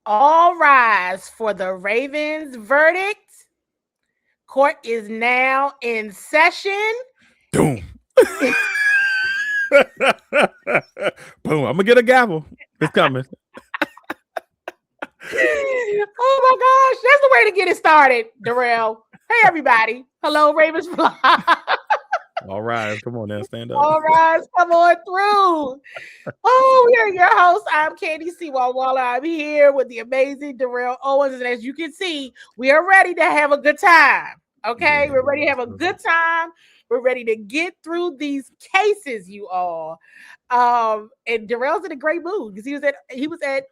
All rise for the Ravens verdict. Court is now in session. Boom. Boom. I'm going to get a gavel. It's coming. Oh my gosh, that's the way to get it started, Derail. Hey, everybody. Hello, Ravens Fly. All right. Come on now. Stand up. All right, come on through. Oh, we are your host. I'm Candy Seawall-Waller. I'm here with the amazing Derail Owens. And as you can see, we are ready to have a good time. Okay, we're ready to have a good time. We're ready to get through these cases, you all. And Derail's in a great mood because he was at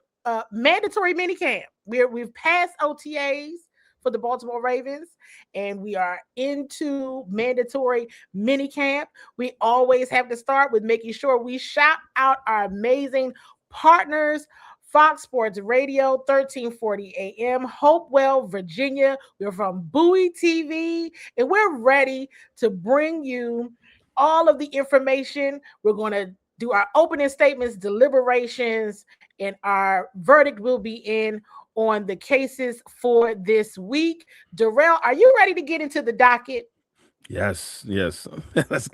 mandatory minicamp. We've passed OTAs for the Baltimore Ravens, and we are into mandatory minicamp. We always have to start with making sure we shout out our amazing partners. Fox Sports Radio, 1340 AM, Hopewell, Virginia. We're from Bowie TV, and we're ready to bring you all of the information. We're going to do our opening statements, deliberations, and our verdict will be in on the cases for this week. Derail, are you ready to get into the docket? Yes.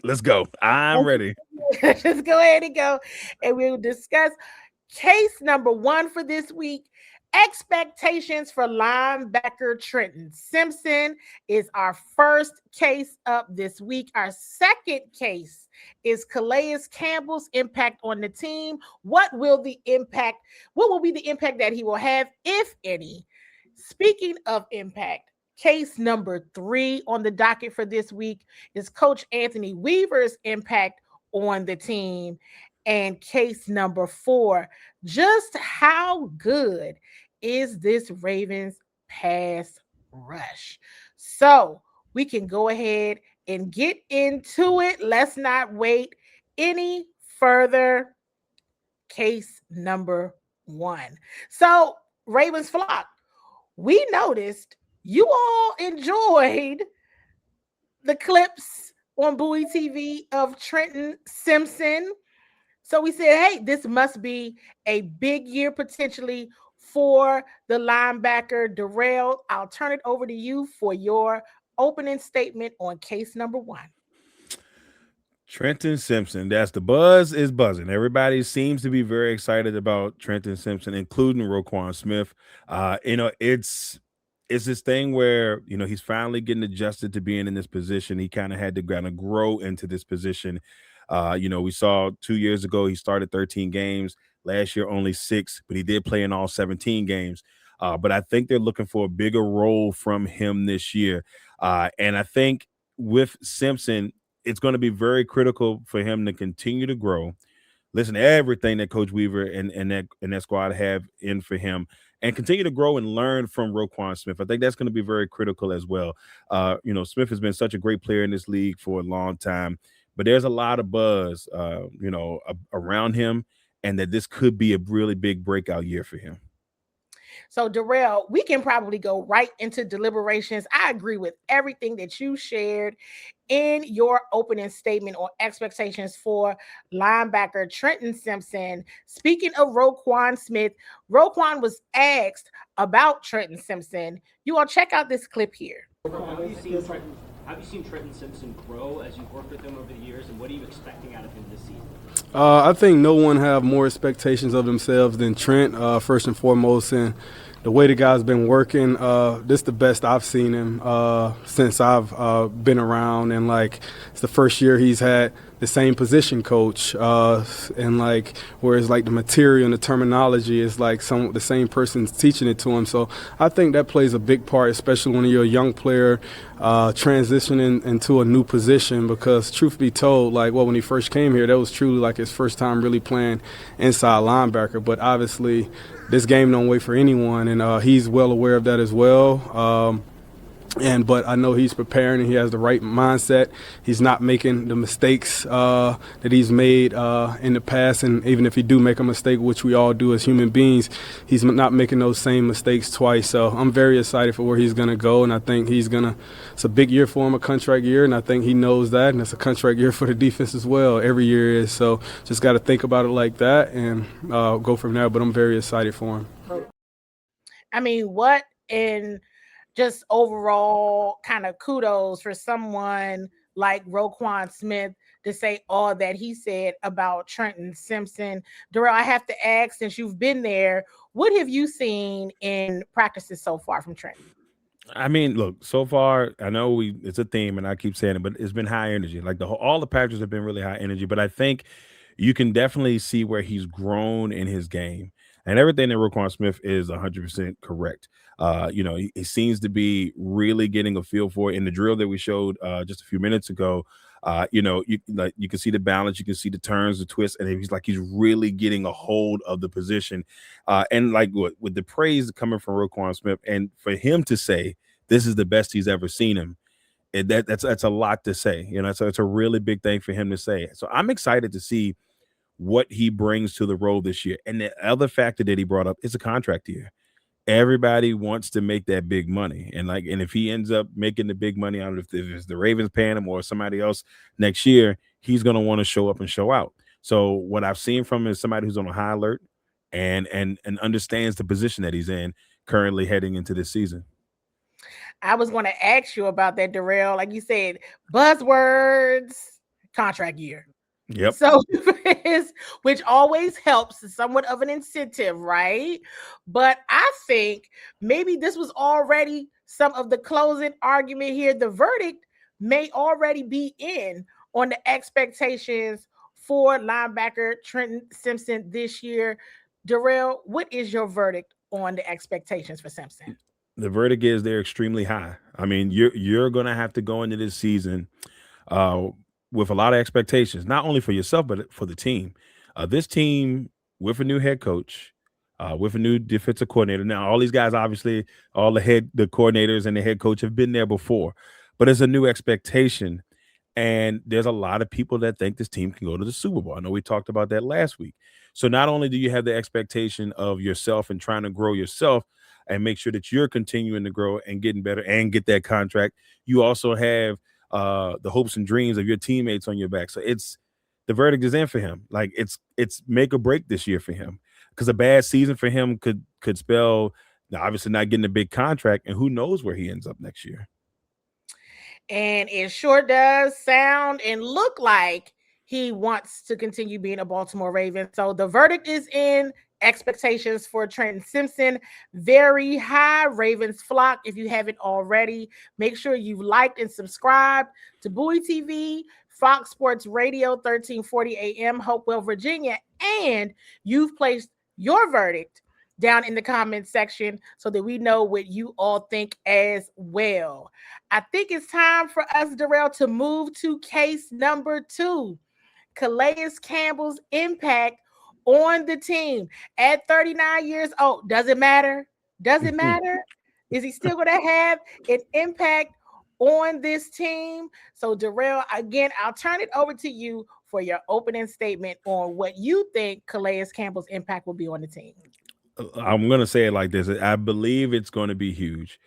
let's go. I'm ready. Let's go ahead and go, and we'll discuss case number one for this week. Expectations for linebacker Trenton Simpson is our first case up this week. Our second case is Calais Campbell's impact on the team. What will be the impact that he will have, if any? Speaking of impact, case number 3 on the docket for this week is Coach Anthony Weaver's impact on the team. And case number 4, just how good is this Ravens pass rush? So we can go ahead and get into it. Let's not wait any further. Case number 1. So Ravens flock, we noticed you all enjoyed the clips on Bowie TV of Trenton Simpson. So we said, hey, this must be a big year potentially for the linebacker Derail. I'll turn it over to you for your opening statement on case number 1. Trenton Simpson. That's the buzz is buzzing. Everybody seems to be very excited about Trenton Simpson, including Roquan Smith. It's this thing where, he's finally getting adjusted to being in this position. He kind of had to grow into this position. We saw 2 years ago, he started 13 games. Last year, only 6, but he did play in all 17 games. But I think they're looking for a bigger role from him this year. And I think with Simpson, it's going to be very critical for him to continue to grow. Listen to everything that Coach Weaver and that squad have in for him, and continue to grow and learn from Roquan Smith. I think that's going to be very critical as well. Smith has been such a great player in this league for a long time, but there's a lot of buzz, around him, and that this could be a really big breakout year for him. So, Derail, we can probably go right into deliberations. I agree with everything that you shared in your opening statement on expectations for linebacker Trenton Simpson. Speaking of Roquan Smith, Roquan was asked about Trenton Simpson. You all check out this clip here. Have you seen Trenton Simpson grow as you've worked with him over the years, and what are you expecting out of him this season? I think no one have more expectations of themselves than Trent, first and foremost. And the way the guy's been working, this is the best I've seen him since I've been around. And, it's the first year he's had the same position coach. And, whereas, the material and the terminology is, the same person's teaching it to him. So I think that plays a big part, especially when you're a young player transitioning into a new position. Because, truth be told, when he first came here, that was truly, his first time really playing inside linebacker. But obviously, this game don't wait for anyone, and he's well aware of that as well. But I know he's preparing and he has the right mindset. He's not making the mistakes that he's made in the past. And even if he do make a mistake, which we all do as human beings, he's not making those same mistakes twice. So I'm very excited for where he's going to go. And I think it's a big year for him, a contract year. And I think he knows that. And it's a contract year for the defense as well. Every year is. So just got to think about it like that and go from there. But I'm very excited for him. I mean, what in just overall kind of kudos for someone like Roquan Smith to say all that he said about Trenton Simpson. Derail, I have to ask, since you've been there, what have you seen in practices so far from Trenton? I mean, look, so far, I know it's a theme and I keep saying it, but it's been high energy. Like all the patches have been really high energy, but I think you can definitely see where he's grown in his game. And everything that Roquan Smith is 100% correct. He seems to be really getting a feel for it in the drill that we showed just a few minutes ago. You can see the balance, you can see the turns, the twists, and he's really getting a hold of the position. And like with the praise coming from Roquan Smith, and for him to say this is the best he's ever seen him, that's a lot to say. So it's a really big thing for him to say. So I'm excited to see what he brings to the role this year. And the other factor that he brought up is a contract year. Everybody wants to make that big money, and if he ends up making the big money out of if it's the Ravens paying him or somebody else next year, he's going to want to show up and show out. So what I've seen from him is somebody who's on a high alert and understands the position that he's in currently heading into this season. I was going to ask you about that, Derail. Like you said, buzzwords, contract year. Yep. So, which always helps, somewhat of an incentive, right? But I think maybe this was already some of the closing argument here. The verdict may already be in on the expectations for linebacker Trenton Simpson this year. Derail, what is your verdict on the expectations for Simpson? The verdict is they're extremely high. I mean, you're going to have to go into this season with a lot of expectations, not only for yourself, but for the team. This team with a new head coach, with a new defensive coordinator. Now, all these guys, obviously, the coordinators and the head coach have been there before, but it's a new expectation. And there's a lot of people that think this team can go to the Super Bowl. I know we talked about that last week. So not only do you have the expectation of yourself and trying to grow yourself and make sure that you're continuing to grow and getting better and get that contract, you also have the hopes and dreams of your teammates on your back. So the verdict is in for him. Like it's make or break this year for him, because a bad season for him could spell obviously not getting a big contract, and who knows where he ends up next year. And it sure does sound and look like he wants to continue being a Baltimore Raven. So the verdict is in. Expectations for Trenton Simpson very high. Ravens flock. If you haven't already, make sure you've liked and subscribed to Bowie TV, Fox Sports Radio, 1340 AM, Hopewell, Virginia, and you've placed your verdict down in the comments section so that we know what you all think as well. I think it's time for us, Derail, to move to case number 2. Calais Campbell's impact on the team at 39 years old. Does it matter? Does it matter? Is he still going to have an impact on this team? So, Derail, again, I'll turn it over to you for your opening statement on what you think Calais Campbell's impact will be on the team. I'm going to say it like this. I believe it's going to be huge.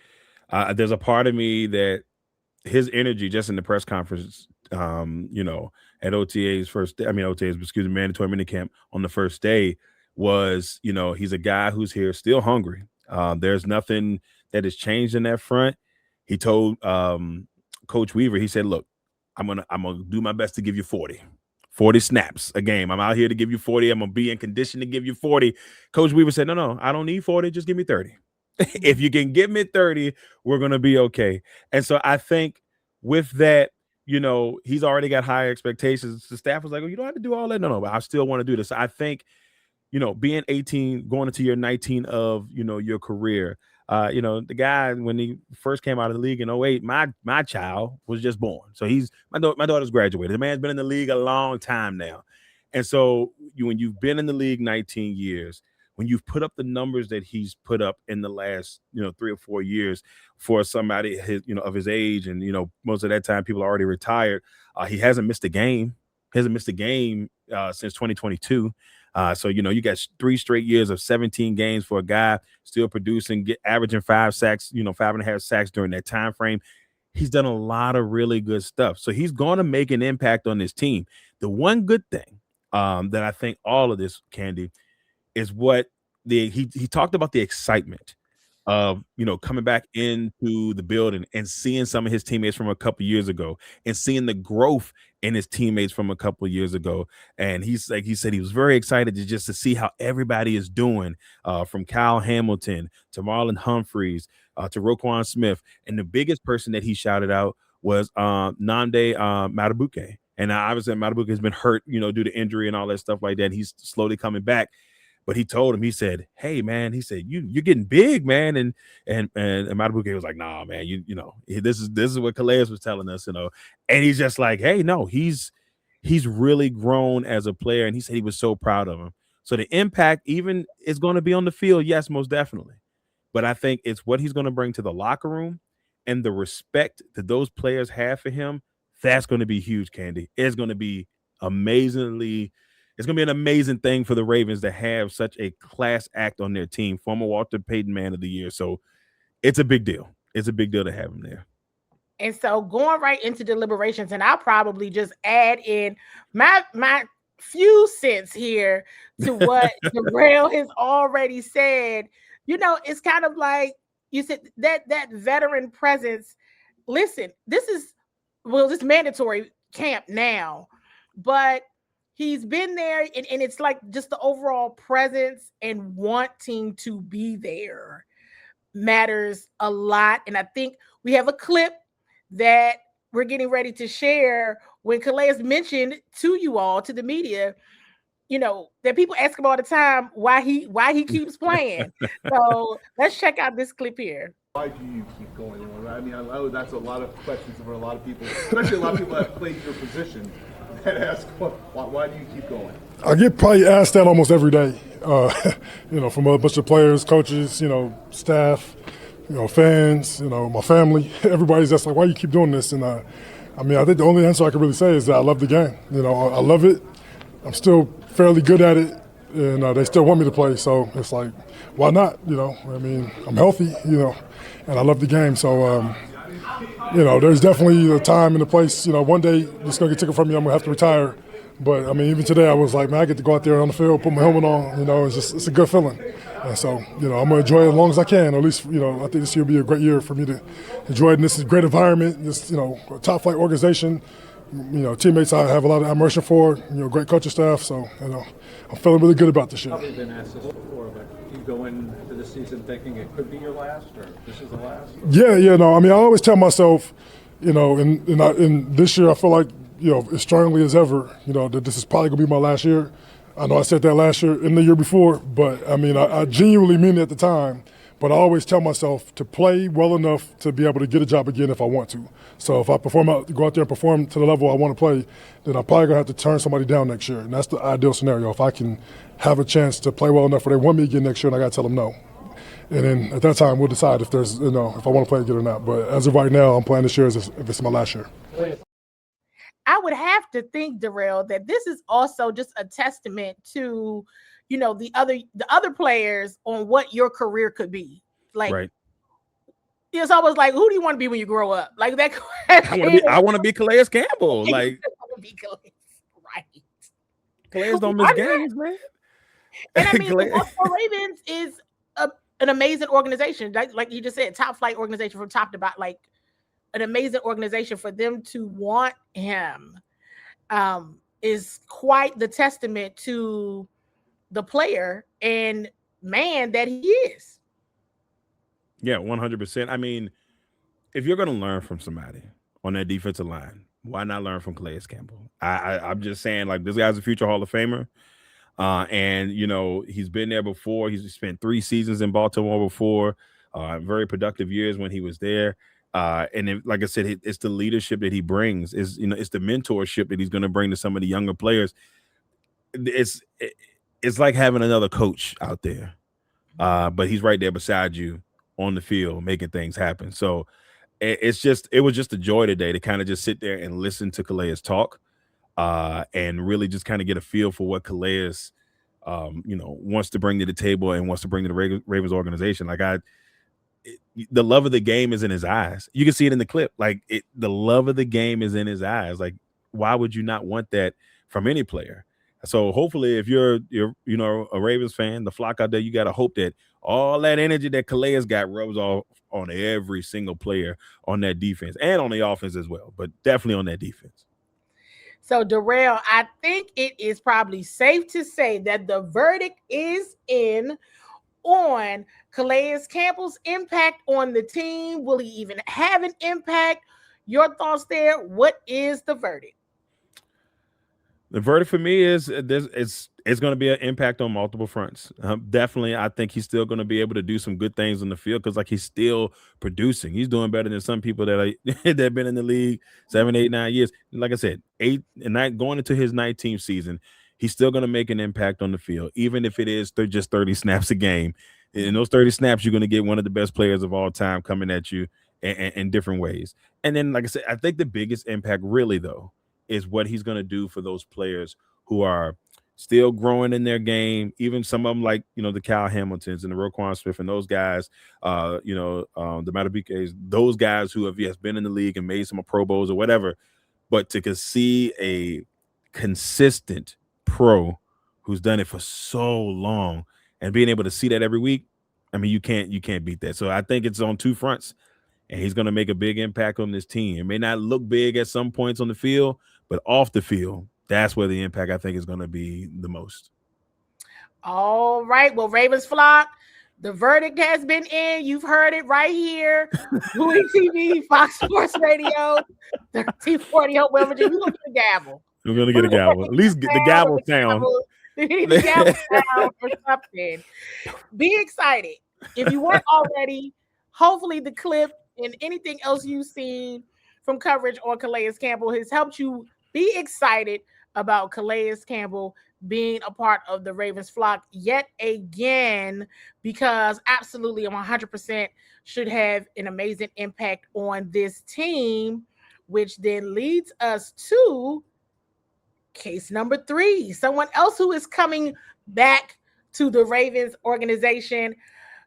There's a part of me that his energy just in the press conference, at mandatory minicamp on the first day was, he's a guy who's here still hungry. There's nothing that has changed in that front. He told Coach Weaver, he said, look, I'm gonna do my best to give you 40 snaps a game. I'm out here to give you 40. I'm gonna be in condition to give you 40. Coach Weaver said, no, I don't need 40. Just give me 30. If you can give me 30, we're gonna be okay. And so I think with that, he's already got higher expectations. The staff was like, you don't have to do all that. No, but I still want to do this. So I think, being 18, going into year 19 of, your career, the guy, when he first came out of the league in 08, my child was just born. So my daughter's graduated. The man's been in the league a long time now. And so when you've been in the league 19 years, when you've put up the numbers that he's put up in the last, 3 or 4 years for somebody of his age, and most of that time people are already retired, he hasn't missed a game. Since 2022. So you got 3 straight years of 17 games for a guy still producing, averaging 5 sacks, 5.5 sacks during that time frame. He's done a lot of really good stuff. So he's going to make an impact on this team. The one good thing that I think all of this, Candy, is what he talked about the excitement. of coming back into the building and seeing some of his teammates from a couple years ago and seeing the growth in his teammates from a couple of years ago. And he said he was very excited to see how everybody is doing, from Kyle Hamilton to Marlon Humphreys, to Roquan Smith. And the biggest person that he shouted out was Nnamdi Matabuke. And obviously Matabuke has been hurt, due to injury and all that stuff like that. He's slowly coming back. But he told him, he said, "Hey man," he said, "you're getting big, man." And Matabuke was like, "Nah, man, this is what Calais was telling us, And he's just like, "Hey, no, he's really grown as a player." And he said he was so proud of him. So the impact even is going to be on the field, yes, most definitely. But I think it's what he's going to bring to the locker room and the respect that those players have for him. That's going to be huge, Candy. It's going to be amazingly. It's going to be an amazing thing for the Ravens to have such a class act on their team, former Walter Payton Man of the Year. So it's a big deal. It's a big deal to have him there. And so going right into deliberations, and I'll probably just add in my few cents here to what Derail has already said. It's kind of like you said, that veteran presence. Listen, this is mandatory camp now, but he's been there, and it's like just the overall presence and wanting to be there matters a lot. And I think we have a clip that we're getting ready to share when Calais mentioned to you all, to the media, that people ask him all the time why he keeps playing. So let's check out this clip here. Why do you keep going? I mean, I know that's a lot of questions for a lot of people, especially a lot of people that played your position, that ask, why do you keep going? I get probably asked that almost every day, from a bunch of players, coaches, staff, fans, my family. Everybody's just like, why do you keep doing this? And I think the only answer I can really say is that I love the game. I love it. I'm still fairly good at it, and they still want me to play. So it's like, why not? I'm healthy, and I love the game. So, there's definitely a time and a place. One day it's going to get taken from me. I'm going to have to retire. But, even today I was like, man, I get to go out there on the field, put my helmet on. It's a good feeling. And so, I'm going to enjoy it as long as I can. At least, I think this year will be a great year for me to enjoy it. And this is a great environment. This, a top-flight organization. Teammates I have a lot of admiration for. Great coaching staff. So, I'm feeling really good about this year. Probably been asked this before, but do you go into this season thinking it could be your last, or this is the last? Yeah, no. I always tell myself, in this year I feel like, as strongly as ever, that this is probably gonna be my last year. I know I said that last year and the year before, but I genuinely mean it at the time. But I always tell myself to play well enough to be able to get a job again if I want to. So if I go out there and perform to the level I want to play, then I'm probably going to have to turn somebody down next year. And that's the ideal scenario. If I can have a chance to play well enough where they want me again next year, and I got to tell them no. And then at that time, we'll decide if there's, if I want to play again or not. But as of right now, I'm playing this year as if it's my last year. I would have to think, Derail, that this is also just a testament to, the other players on what your career could be. Like, right. It's almost like, who do you want to be when you grow up? Like that. I want to be Calais Campbell. Like, right. Calais don't miss games, man. And the Baltimore Ravens is an amazing organization. Like you just said, top flight organization from top to bottom. Like an amazing organization. For them to want him is quite the testament to the player and man that he is. Yeah, 100%. If you're going to learn from somebody on that defensive line, why not learn from Calais Campbell? I'm just saying, like, this guy's a future Hall of Famer. And, he's been there before. He's spent 3 seasons in Baltimore before, very productive years when he was there. And then, like I said, it's the leadership that he brings. It's the mentorship that he's going to bring to some of the younger players. It's like having another coach out there, but he's right there beside you on the field, making things happen. So it was just a joy today to kind of just sit there and listen to Calais talk, and really just kind of get a feel for what Calais, wants to bring to the table and wants to bring to the Ravens organization. Like the love of the game is in his eyes. You can see it in the clip. Like the love of the game is in his eyes. Like, why would you not want that from any player? So hopefully if you're a Ravens fan, the flock out there, you got to hope that all that energy that Calais got rubs off on every single player on that defense and on the offense as well, but definitely on that defense. So, Derail, I think it is probably safe to say that the verdict is in on Calais Campbell's impact on the team. Will he even have an impact? Your thoughts there? What is the verdict? The verdict for me is it's going to be an impact on multiple fronts. Definitely, I think he's still going to be able to do some good things on the field because, like, he's still producing. He's doing better than some people that are that have been in the league 7, 8, 9 years. Like I said, 8 and 9 going into his 19th season, he's still going to make an impact on the field, even if it is just 30 snaps a game. In those 30 snaps, you're going to get one of the best players of all time coming at you in different ways. And then, like I said, I think the biggest impact, really though, is what he's going to do for those players who are still growing in their game. Even some of them, like, the Kyle Hamiltons and the Roquan Smith and those guys, the Matabikes, those guys who have, yes, been in the league and made some Pro Bowls or whatever, but to see a consistent pro who's done it for so long and being able to see that every week, I mean, you can't beat that. So I think it's on two fronts, and he's going to make a big impact on this team. It may not look big at some points on the field, but off the field, that's where the impact, I think, is going to be the most. All right. Well, Ravens flock, the verdict has been in. You've heard it right here. Bowie TV, Fox Sports Radio, 1340 Hope, West Virginia. We're going to get a gavel. We're going to get a gavel. At least get the gavel sound. The gavel sound or something. Be excited. If you weren't already, hopefully the clip and anything else you've seen from coverage on Calais Campbell has helped you be excited about Calais Campbell being a part of the Ravens flock yet again, because absolutely 100% should have an amazing impact on this team, which then leads us to case number 3. Someone else who is coming back to the Ravens organization,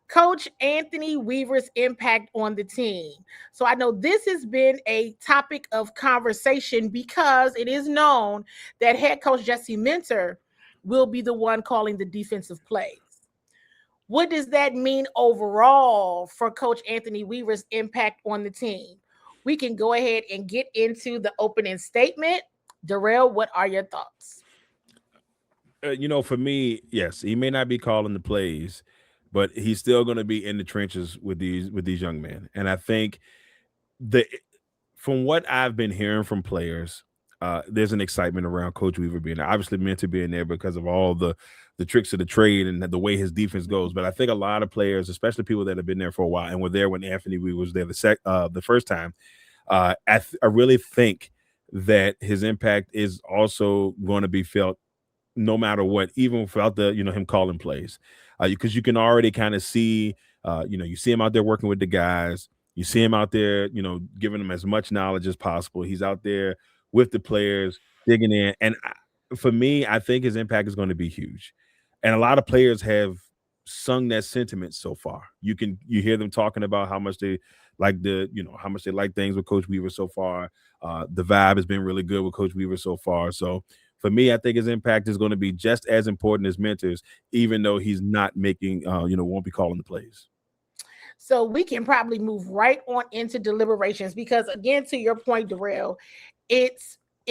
Coach Anthony Weaver's impact on the team. So I know this has been a topic of conversation because it is known that head coach Jesse Minter will be the one calling the defensive plays. What does that mean overall for Coach Anthony Weaver's impact on the team? We can go ahead and get into the opening statement. Derail, what are your thoughts? For me, yes, he may not be calling the plays, but he's still going to be in the trenches with these young men. And I think from what I've been hearing from players, there's an excitement around Coach Weaver being there. Obviously meant to be in there because of all the tricks of the trade and the way his defense goes. But I think a lot of players, especially people that have been there for a while and were there when Anthony Weaver was there the first time, I really think that his impact is also going to be felt no matter what, even without him calling plays. Because you can already kind of see, you see him out there working with the guys. You see him out there, giving them as much knowledge as possible. He's out there with the players, digging in. And for me, I think his impact is going to be huge. And a lot of players have sung that sentiment so far. You hear them talking about how much they like how much they like things with Coach Weaver so far. The vibe has been really good with Coach Weaver so far. So for me, I think his impact is going to be just as important as Minter's, even though he's not making, won't be calling the plays. So we can probably move right on into deliberations because, again, to your point, Derail, it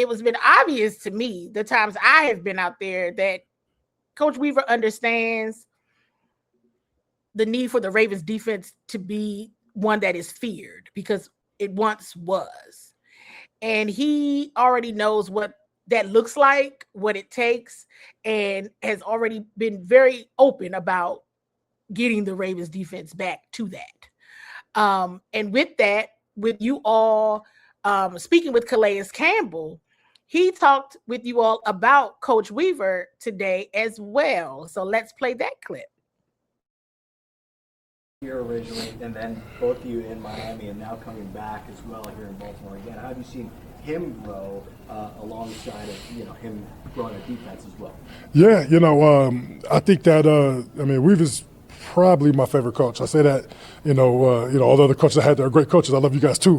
was been obvious to me the times I have been out there that Coach Weaver understands the need for the Ravens defense to be one that is feared because it once was. And he already knows what that looks like, what it takes, and has already been very open about getting the Ravens defense back to that. And with that, with you all speaking with Calais Campbell, he talked with you all about Coach Weaver today as well. So let's play that clip. Here originally, and then both of you in Miami, and now coming back as well here in Baltimore again. How have you seen him grow alongside of him growing a defense as well? Yeah, I think that Weaver's probably my favorite coach. I say that, all the other coaches I had there are great coaches. I love you guys too,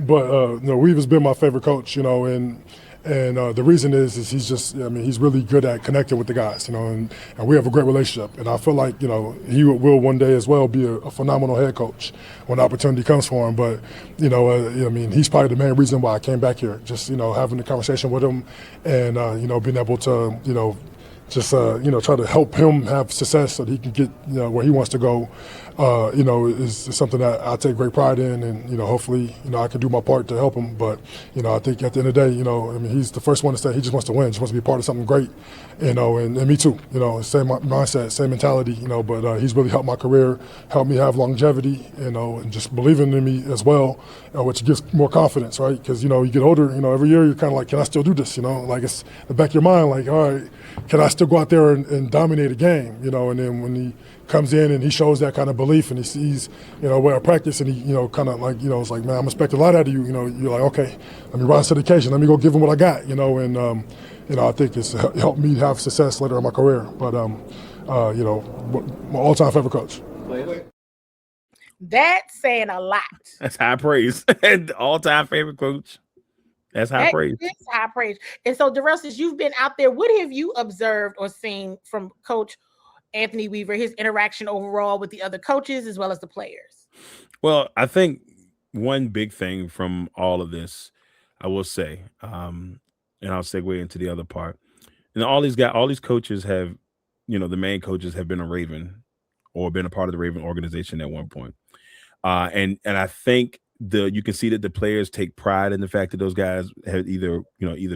but Weaver's been my favorite coach, and And the reason is he's just, he's really good at connecting with the guys, and we have a great relationship. And I feel like, he will one day as well be a phenomenal head coach when the opportunity comes for him. But, he's probably the main reason why I came back here, just, having the conversation with him and, being able to, just try to help him have success so that he can get where he wants to go. Is something that I take great pride in, and hopefully I can do my part to help him. But I think at the end of the day, he's the first one to say he just wants to win, just wants to be part of something great. And me too. Same mindset, same mentality. But he's really helped my career, helped me have longevity. And just believing in me as well, which gives more confidence, right? Because you get older. Every year you're kind of like, can I still do this? Like it's the back of your mind, like, all right, can I still go out there and dominate a game? And then when he comes in and he shows that kind of belief and he sees, where I practice and he, kind of like, it's like, man, I'm expecting a lot out of you. You're like, okay, let me rise to the occasion. Let me go give him what I got, and, I think it's helped me have success later in my career. But, my all-time favorite coach. That's saying a lot. That's high praise. All-time favorite coach. That's high praise. It's high praise. And so, Derail, since you've been out there, what have you observed or seen from Coach Anthony Weaver, his interaction overall with the other coaches as well as the players? Well, I think one big thing from all of this, I will say, and I'll segue into the other part. And all these coaches have, the main coaches have been a Raven or been a part of the Raven organization at one point. And I think you can see that the players take pride in the fact that those guys have either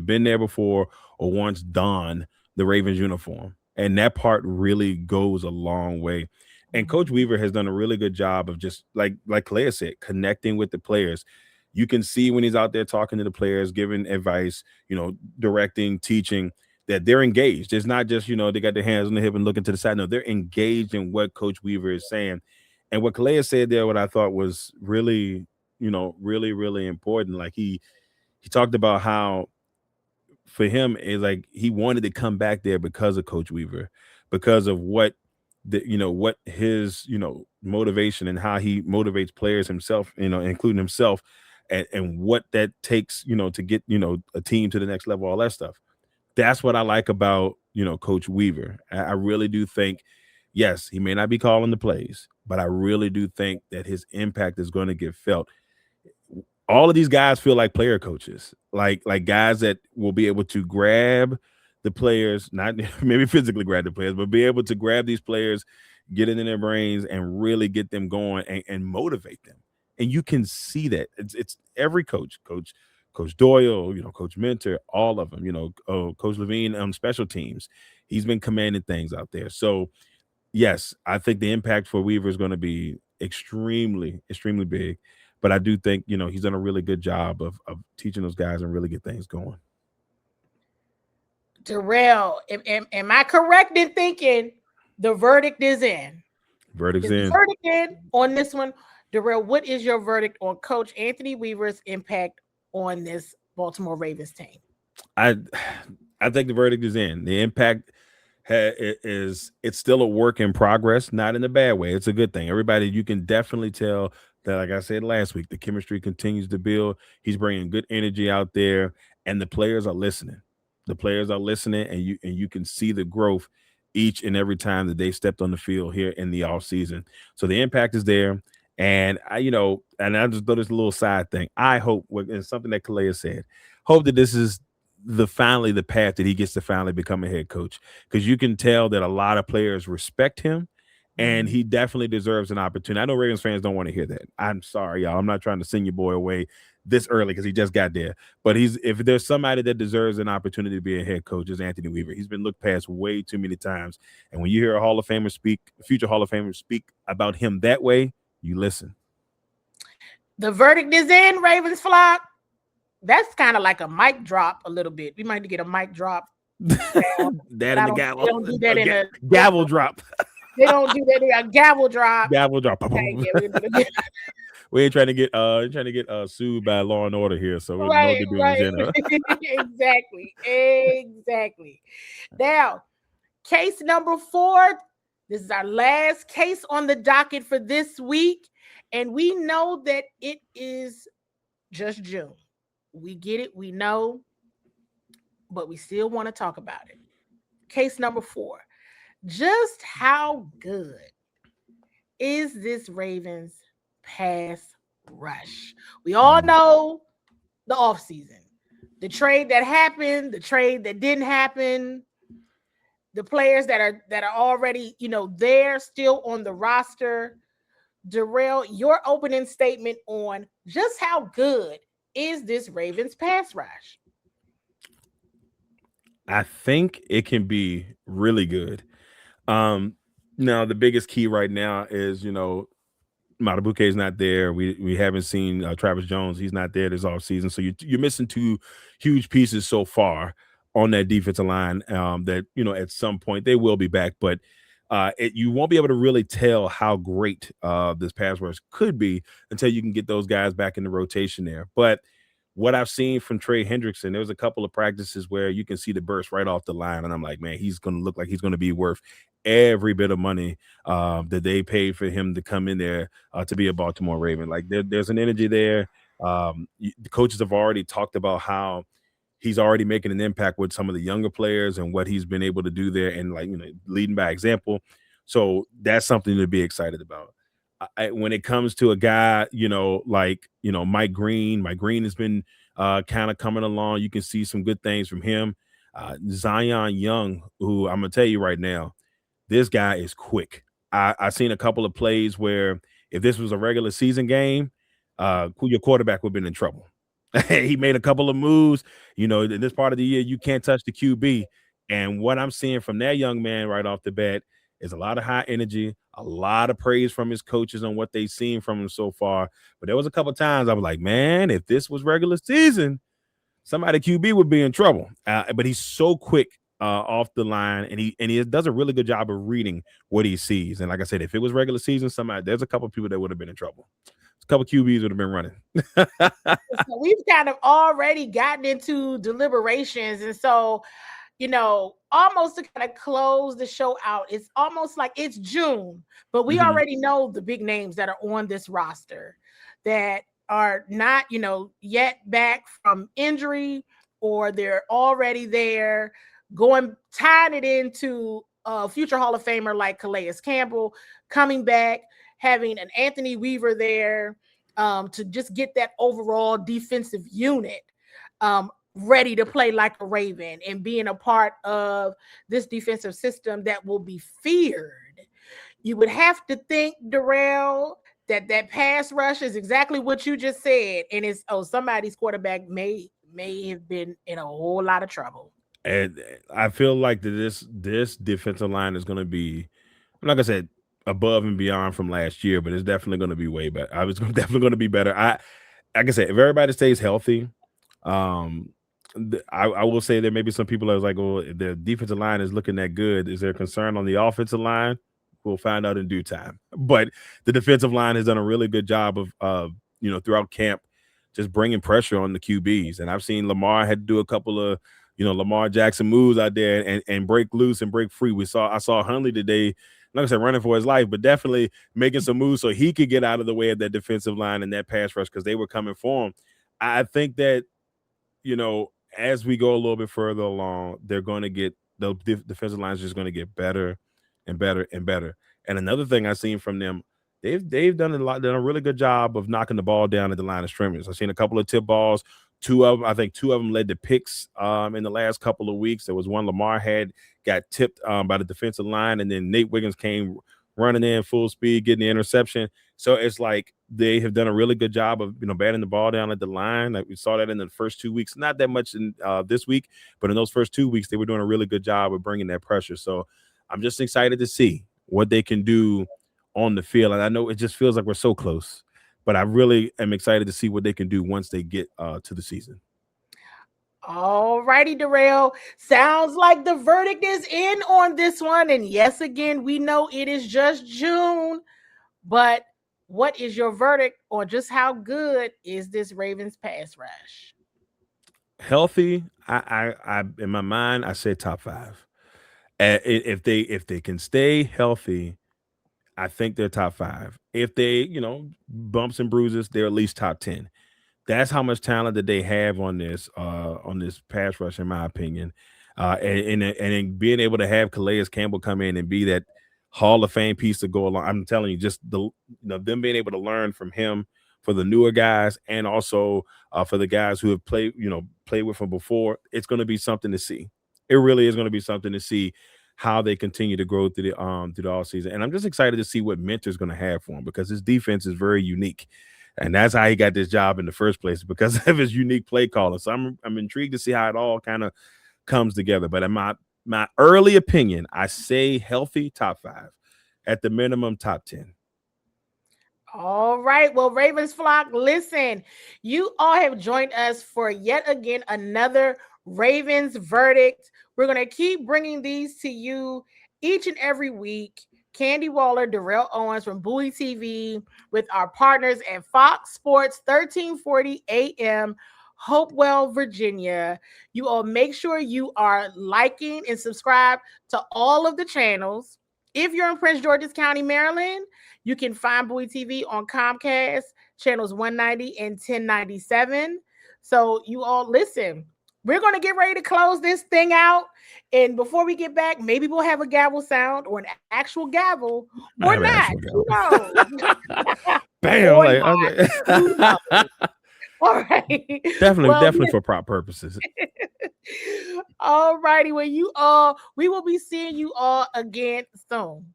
been there before or once donned the Ravens uniform. And that part really goes a long way. And Coach Weaver has done a really good job of just like Calais said, connecting with the players. You can see when he's out there talking to the players, giving advice, directing, teaching, that they're engaged. It's not just, they got their hands on the hip and looking to the side. No, they're engaged in what Coach Weaver is saying. And what Calais said there, what I thought was really, really, really important. Like he talked about how for him is like he wanted to come back there because of Coach Weaver, because of what what his motivation and how he motivates players himself, including himself, and what that takes to get a team to the next level, all that stuff. That's what I like about Coach Weaver. I really do think, yes, he may not be calling the plays, but I really do think that his impact is going to get felt. All of these guys feel like player coaches, like guys that will be able to grab the players, not maybe physically grab the players, but be able to grab these players, get it in their brains, and really get them going and motivate them. And you can see that it's every coach, Coach Doyle, Coach Mentor, all of them, Coach Levine on special teams. He's been commanding things out there. So yes, I think the impact for Weaver is going to be extremely, extremely big. But I do think, he's done a really good job of teaching those guys and really get things going. Derail, am I correct in thinking the verdict is in? Verdict's is in. The verdict in on this one? Derail, what is your verdict on Coach Anthony Weaver's impact on this Baltimore Ravens team? I think the verdict is in. The impact it's still a work in progress, not in a bad way. It's a good thing. Everybody, you can definitely tell that, like I said last week, the chemistry continues to build. He's bringing good energy out there, and the players are listening. The players are listening, and you can see the growth each and every time that they stepped on the field here in the off season. So the impact is there. And I just throw this little side thing. I hope, and something that Calais said, hope that this is finally the path that he gets to finally become a head coach, because you can tell that a lot of players respect him, and he definitely deserves an opportunity. I know Ravens fans don't want to hear that. I'm sorry, y'all. I'm not trying to send your boy away this early because he just got there. But if there's somebody that deserves an opportunity to be a head coach, is Anthony Weaver. He's been looked past way too many times. And when you hear a future Hall of Famer speak about him that way, you listen. The verdict is in, Ravens flock. That's kind of like a mic drop a little bit. We might get a mic drop. That and the gavel. They don't do that in a gavel drop. They don't do that in a gavel drop. Gavel drop. Okay, we ain't trying to get sued by Law and Order here, so we right. Exactly. Now, case number 4. This is our last case on the docket for this week, and we know that it is just June. We get it. We know but we still want to talk about it. Case number 4. Just how good is this Ravens pass rush? We all know the offseason, the trade that happened, the trade that didn't happen, the players that are already, they're still on the roster. Derail, your opening statement on just how good is this Ravens pass rush? I think it can be really good. Um, Now the biggest key right now is Matabuke is not there. We haven't seen Travis Jones. He's not there this offseason. So you're missing two huge pieces so far on that defensive line. That at some point they will be back, but you won't be able to really tell how great this pass rush could be until you can get those guys back in the rotation there. But what I've seen from Trey Hendrickson, there was a couple of practices where you can see the burst right off the line, and I'm like, man, he's going to look like he's going to be worth every bit of money that they paid for him to come in there to be a Baltimore Raven. Like there's an energy there. The coaches have already talked about how he's already making an impact with some of the younger players and what he's been able to do there, and leading by example. So that's something to be excited about. When it comes to a guy, Mike Green has been kind of coming along. You can see some good things from him. Zion Young, who I'm gonna tell you right now, this guy is quick. I seen a couple of plays where if this was a regular season game, your quarterback would have been in trouble. He made a couple of moves. In this part of the year, you can't touch the QB. And what I'm seeing from that young man right off the bat is a lot of high energy, a lot of praise from his coaches on what they've seen from him so far. But there was a couple of times I was like, man, if this was regular season, somebody QB would be in trouble. But he's so quick off the line, and he does a really good job of reading what he sees. And like I said, if it was regular season, there's a couple of people that would have been in trouble. A couple of QBs would have been running. So we've kind of already gotten into deliberations, and so almost to kind of close the show out, it's almost like it's June, but we already know the big names that are on this roster that are not, yet back from injury, or they're already there, tying it into a future Hall of Famer like Calais Campbell coming back, having an Anthony Weaver there to just get that overall defensive unit ready to play like a Raven and being a part of this defensive system that will be feared. You would have to think, Derail, that pass rush is exactly what you just said, and it's somebody's quarterback may have been in a whole lot of trouble. And I feel like that this defensive line is going to be, I'm not gonna say above and beyond from last year, but it's definitely going to be way better. Definitely going to be better. Like I said, if everybody stays healthy, I will say there may be some people that was like, "Oh, the defensive line is looking that good. Is there a concern on the offensive line?" We'll find out in due time. But the defensive line has done a really good job of throughout camp, just bringing pressure on the QBs. And I've seen Lamar had to do a couple of Lamar Jackson moves out there and break loose and break free. I saw Hundley today, like I said, running for his life, but definitely making some moves so he could get out of the way of that defensive line and that pass rush because they were coming for him. I think that as we go a little bit further along, they're going to get the defensive line is just going to get better and better and better. And another thing I've seen from them, they've done a really good job of knocking the ball down at the line of scrimmage. I've seen a couple of tip balls. Two of them led to picks in the last couple of weeks. There was one Lamar got tipped by the defensive line, and then Nate Wiggins came running in full speed, getting the interception. So it's like they have done a really good job of batting the ball down at the line. Like we saw that in the first 2 weeks, not that much in this week, but in those first 2 weeks they were doing a really good job of bringing that pressure. So I'm just excited to see what they can do on the field. And I know it just feels like we're so close, but I really am excited to see what they can do once they get to the season. All righty, Derail. Sounds like the verdict is in on this one. And yes, again, we know it is just June, but what is your verdict on just how good is this Ravens pass rush? Healthy, I in my mind, I say top 5. If they can stay healthy, I think they're top 5. If they, bumps and bruises, they're at least top 10. That's how much talent that they have on this pass rush, in my opinion. And being able to have Calais Campbell come in and be that Hall of Fame piece to go along. I'm telling you, just them being able to learn from him for the newer guys, and also for the guys who have played with him before. It's going to be something to see. It really is going to be something to see how they continue to grow through the offseason. And I'm just excited to see what Mentor's going to have for him, because his defense is very unique. And that's how he got this job in the first place, because of his unique play calling. So I'm intrigued to see how it all kind of comes together. But in my early opinion, I say healthy top 5, at the minimum top 10. All right. Well, Ravens flock, listen, you all have joined us for yet again another Ravens verdict. We're going to keep bringing these to you each and every week. Candy Waller, Derail Owens from Bowie TV, with our partners at Fox Sports 1340 AM, Hopewell, Virginia. You all make sure you are liking and subscribe to all of the channels. If you're in Prince George's County, Maryland, you can find Bowie TV on Comcast, channels 190 and 1097. So you all listen. We're going to get ready to close this thing out. And before we get back, maybe we'll have a gavel sound, or an actual gavel, or not. Who knows? Bam! Or Like, not. okay. Who knows? All right. Definitely for prop purposes. All righty. Well, we will be seeing you all again soon.